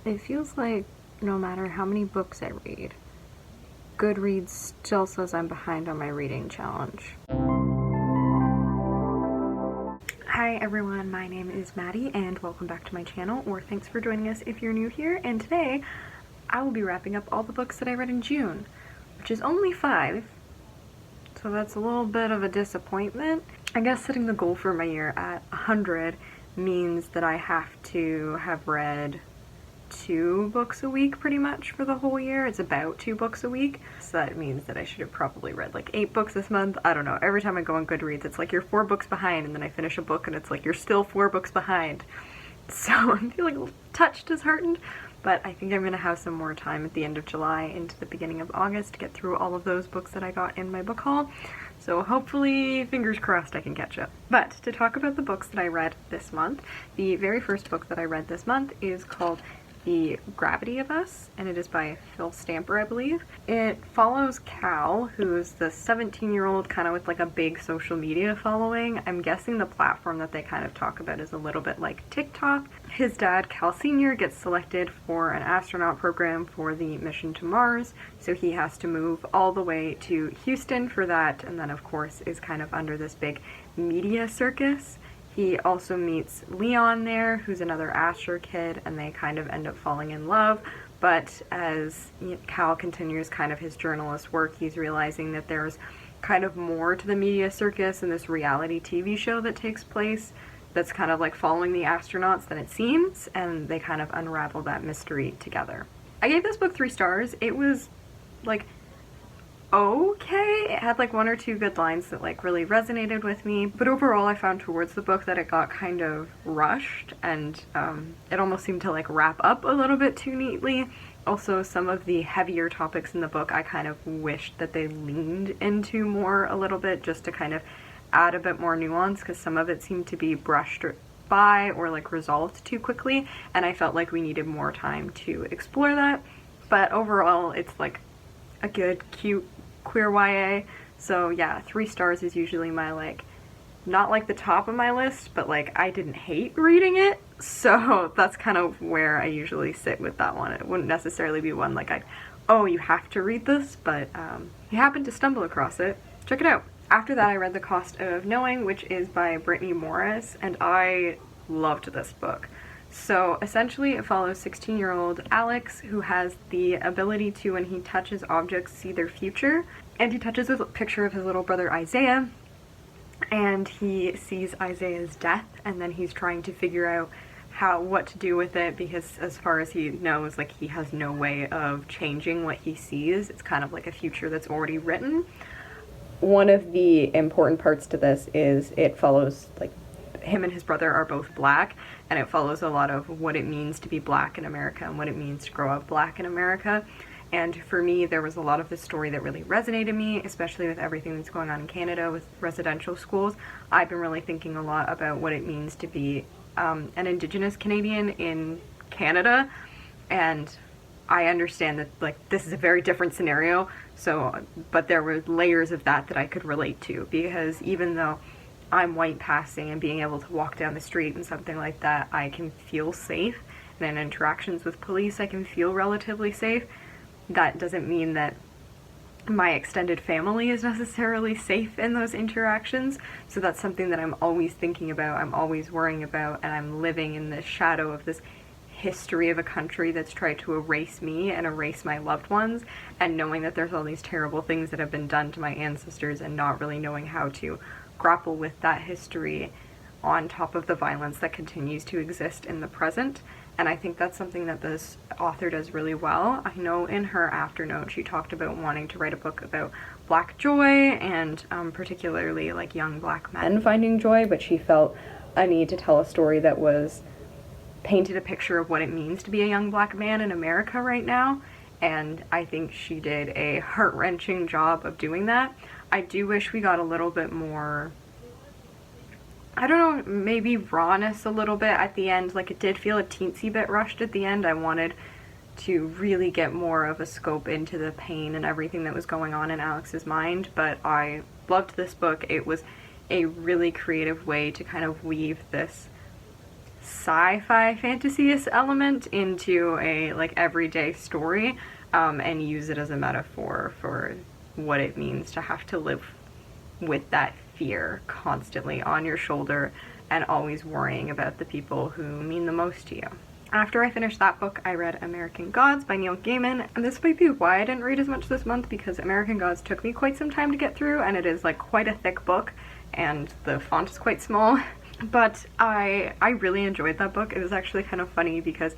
It feels like no matter how many books I read, Goodreads still says I'm behind on my reading challenge. Hi everyone, my name is Maddie and welcome back to my channel, or thanks for joining us if you're new here. And today I will be wrapping up all the books that I read in June, which is only 5, so that's a little bit of a disappointment. I guess setting the goal for my year at 100 means that I have to have read 2 books a week pretty much for the whole year. It's about 2 books a week, so that means that I should have probably read like 8 books this month. I don't know, every time I go on Goodreads it's like you're 4 books behind, and then I finish a book and it's like you're still 4 books behind. So I'm feeling a little touched, disheartened, but I think I'm gonna have some more time at the end of July into the beginning of August to get through all of those books that I got in my book haul. So hopefully, fingers crossed, I can catch up. But to talk about the books that I read this month, the very first book that I read this month is called The Gravity of Us, and it is by Phil Stamper, I believe. It follows Cal, who's the 17-year-old kind of with like a big social media following. I'm guessing the platform that they kind of talk about is a little bit like TikTok. His dad, Cal Sr., gets selected for an astronaut program for the mission to Mars, so he has to move all the way to Houston for that, and then of course is kind of under this big media circus. He also meets Leon there, who's another Asher kid, and they kind of end up falling in love. But as Cal continues kind of his journalist work, he's realizing that there's kind of more to the media circus and this reality TV show that takes place that's kind of like following the astronauts than it seems, and they kind of unravel that mystery together. I gave this book 3 stars. It was like okay. It had like 1 or 2 good lines that like really resonated with me, but overall I found towards the book that it got kind of rushed, and it almost seemed to like wrap up a little bit too neatly. Also, some of the heavier topics in the book I kind of wished that they leaned into more a little bit, just to kind of add a bit more nuance, because some of it seemed to be brushed by or like resolved too quickly, and I felt like we needed more time to explore that. But overall it's like a good, cute, queer YA. So yeah, 3 stars is usually my like, not like the top of my list, but like I didn't hate reading it. So that's kind of where I usually sit with that one. It wouldn't necessarily be one like oh, you have to read this, but you happen to stumble across it, check it out. After that I read The Cost of Knowing, which is by Brittany Morris, and I loved this book. So essentially it follows 16-year-old Alex, who has the ability to, when he touches objects, see their future. And he touches a picture of his little brother Isaiah, and he sees Isaiah's death, and then he's trying to figure out what to do with it, because as far as he knows, like, he has no way of changing what he sees. It's kind of like a future that's already written. One of the important parts to this is it follows, like, him and his brother are both black, and it follows a lot of what it means to be black in America and what it means to grow up black in America. And for me, there was a lot of this story that really resonated me, especially with everything that's going on in Canada with residential schools. I've been really thinking a lot about what it means to be an Indigenous Canadian in Canada, and I understand that like this is a very different scenario, so but there were layers of that I could relate to, because even though I'm white passing and being able to walk down the street and something like that, I can feel safe, and in interactions with police I can feel relatively safe. That doesn't mean that my extended family is necessarily safe in those interactions, so that's something that I'm always thinking about, I'm always worrying about, and I'm living in the shadow of this history of a country that's tried to erase me and erase my loved ones, and knowing that there's all these terrible things that have been done to my ancestors, and not really knowing how to grapple with that history on top of the violence that continues to exist in the present. And I think that's something that this author does really well. I know in her afternote she talked about wanting to write a book about black joy, and particularly like young black men finding joy, but she felt a need to tell a story that was painted a picture of what it means to be a young black man in America right now, and I think she did a heart-wrenching job of doing that. I do wish we got a little bit more, I don't know, maybe rawness a little bit at the end. Like, it did feel a teensy bit rushed at the end. I wanted to really get more of a scope into the pain and everything that was going on in Alex's mind, but I loved this book. It was a really creative way to kind of weave this sci-fi fantasy element into a like everyday story, and use it as a metaphor for what it means to have to live with that fear constantly on your shoulder and always worrying about the people who mean the most to you. After I finished that book, I read American Gods by Neil Gaiman, and this might be why I didn't read as much this month, because American Gods took me quite some time to get through, and it is like quite a thick book, and the font is quite small. But I really enjoyed that book. It was actually kind of funny because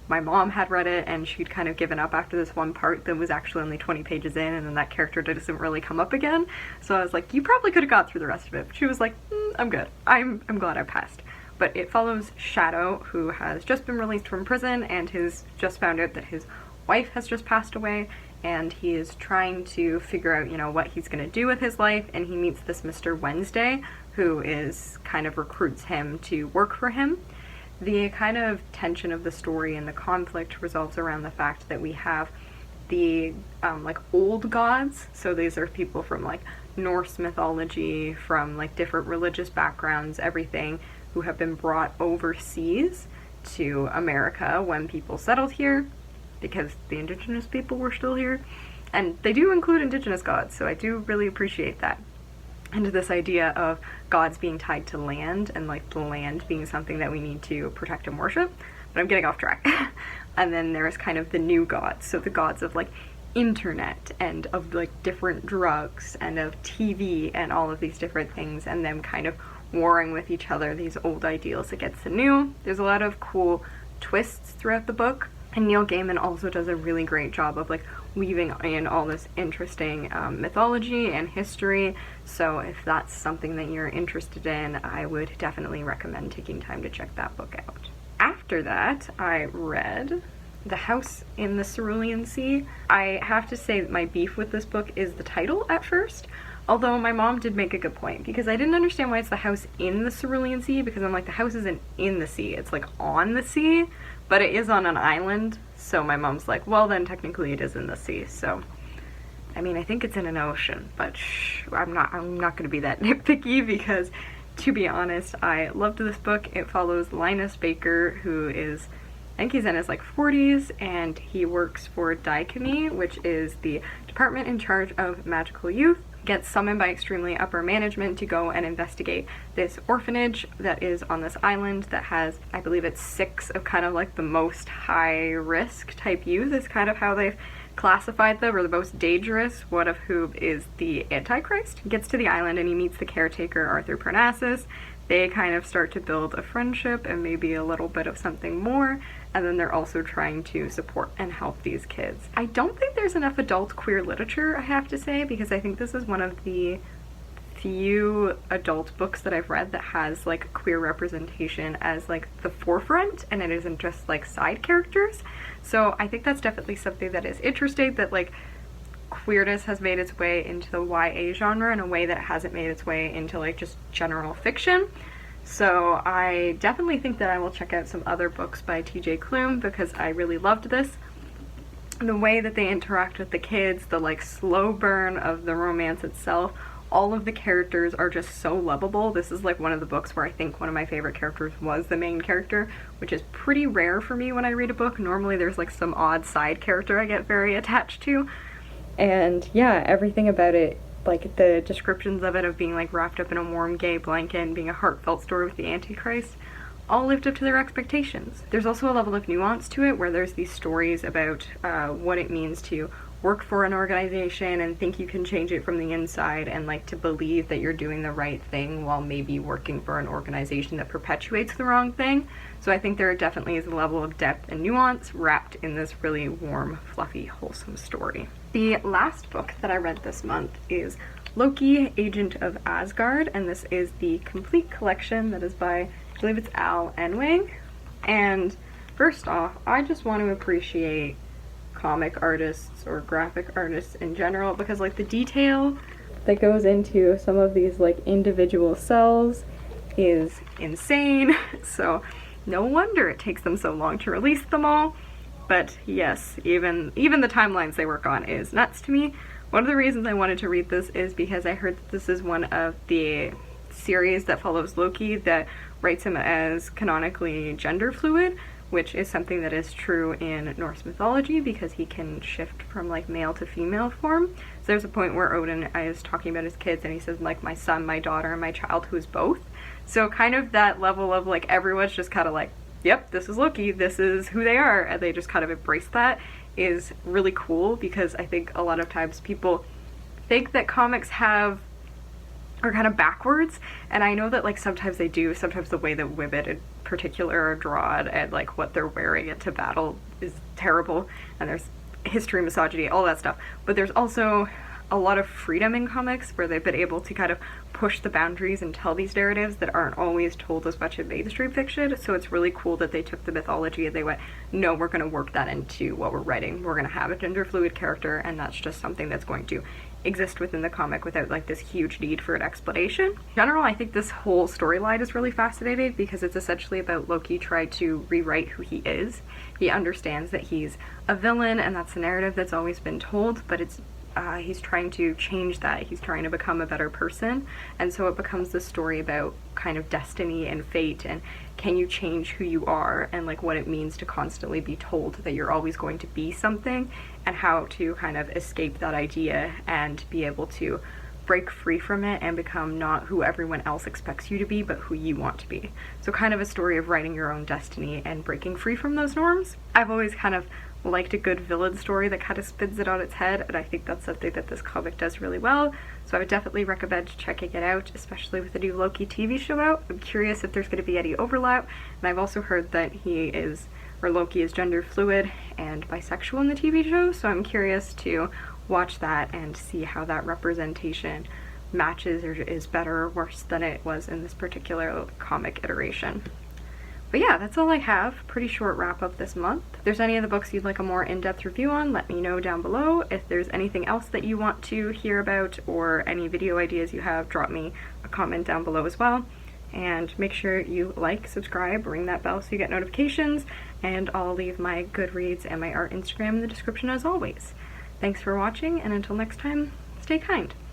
my mom had read it and she'd kind of given up after this one part that was actually only 20 pages in, and then that character doesn't really come up again. So I was like, you probably could have got through the rest of it. But she was like, I'm good. I'm glad I passed. But it follows Shadow, who has just been released from prison and has just found out that his wife has just passed away, and he is trying to figure out, you know, what he's going to do with his life, and he meets this Mr. Wednesday, who is kind of recruits him to work for him. The kind of tension of the story and the conflict revolves around the fact that we have the like old gods, so these are people from like Norse mythology, from like different religious backgrounds, everything, who have been brought overseas to America when people settled here, because the indigenous people were still here. And they do include indigenous gods, so I do really appreciate that. And this idea of gods being tied to land, and like the land being something that we need to protect and worship. But I'm getting off track. And then there's kind of the new gods, so the gods of like internet and of like different drugs and of TV and all of these different things, and them kind of warring with each other, these old ideals against the new. There's a lot of cool twists throughout the book, and Neil Gaiman also does a really great job of like weaving in all this interesting mythology and history. So if that's something that you're interested in, I would definitely recommend taking time to check that book out. After that, I read The House in the Cerulean Sea. I have to say that my beef with this book is the title at first. Although my mom did make a good point, because I didn't understand why it's the house in the Cerulean Sea, because I'm like, the house isn't in the sea, it's like on the sea, but it is on an island. So my mom's like, well then technically it is in the sea. So I mean, I think it's in an ocean, but I'm not going to be that nitpicky, because to be honest, I loved this book. It follows Linus Baker, who is, I think he's in his like 40s, and he works for Daikami, which is the department in charge of magical youth. Gets summoned by extremely upper management to go and investigate this orphanage that is on this island that has, I believe it's 6 of kind of like the most high risk type youth is kind of how they've classified them, or the most dangerous, one of whom is the Antichrist. He gets to the island and he meets the caretaker, Arthur Parnassus. They kind of start to build a friendship and maybe a little bit of something more, and then they're also trying to support and help these kids. I don't think there's enough adult queer literature, I have to say, because I think this is one of the few adult books that I've read that has like queer representation as like the forefront, and it isn't just like side characters. So I think that's definitely something that is interesting, that like queerness has made its way into the YA genre in a way that it hasn't made its way into like just general fiction. So I definitely think that I will check out some other books by TJ Klum, because I really loved this. The way that they interact with the kids, the like slow burn of the romance itself, all of the characters are just so lovable. This is like one of the books where I think one of my favorite characters was the main character, which is pretty rare for me when I read a book. Normally there's like some odd side character I get very attached to. And yeah, everything about it, like the descriptions of it, of being like wrapped up in a warm gay blanket and being a heartfelt story with the Antichrist, all lived up to their expectations. There's also a level of nuance to it where there's these stories about what it means to work for an organization and think you can change it from the inside, and like to believe that you're doing the right thing while maybe working for an organization that perpetuates the wrong thing. So I think there definitely is a level of depth and nuance wrapped in this really warm, fluffy, wholesome story. The last book that I read this month is Loki, Agent of Asgard, and this is the complete collection that is by, I believe it's Al Enwing. And first off, I just want to appreciate comic artists or graphic artists in general, because like the detail that goes into some of these like individual cells is insane. So no wonder it takes them so long to release them all. But yes, even the timelines they work on is nuts to me. One of the reasons I wanted to read this is because I heard that this is one of the series that follows Loki that writes him as canonically gender fluid, which is something that is true in Norse mythology because he can shift from like male to female form. So there's a point where Odin is talking about his kids and he says like my son, my daughter, and my child, who is both. So kind of that level of like everyone's just kind of like, yep, this is Loki, this is who they are, and they just kind of embrace that, is really cool, because I think a lot of times people think that comics are kind of backwards, and I know that like sometimes they do. Sometimes the way that women in particular are drawn and like what they're wearing into battle is terrible, and there's history, misogyny, all that stuff, but there's also a lot of freedom in comics where they've been able to kind of push the boundaries and tell these narratives that aren't always told as much in mainstream fiction. So it's really cool that they took the mythology and they went, no, we're going to work that into what we're writing. We're going to have a gender fluid character, and that's just something that's going to exist within the comic without like this huge need for an explanation. In general, I think this whole storyline is really fascinating because it's essentially about Loki trying to rewrite who he is. He understands that he's a villain, and that's the narrative that's always been told, but he's trying to change that. He's trying to become a better person, and so it becomes this story about kind of destiny and fate, and can you change who you are, and like what it means to constantly be told that you're always going to be something, and how to kind of escape that idea and be able to break free from it and become not who everyone else expects you to be, but who you want to be. So kind of a story of writing your own destiny and breaking free from those norms. I've always kind of liked a good villain story that kind of spins it on its head, and I think that's something that this comic does really well, so I would definitely recommend checking it out, especially with the new Loki TV show out. I'm curious if there's going to be any overlap, and I've also heard that Loki is gender fluid and bisexual in the TV show, so I'm curious to watch that and see how that representation matches or is better or worse than it was in this particular comic iteration. But yeah, that's all I have. Pretty short wrap up this month. If there's any of the books you'd like a more in-depth review on, let me know down below. If there's anything else that you want to hear about or any video ideas you have, drop me a comment down below as well. And make sure you like, subscribe, ring that bell so you get notifications, and I'll leave my Goodreads and my art Instagram in the description as always. Thanks for watching, and until next time, stay kind.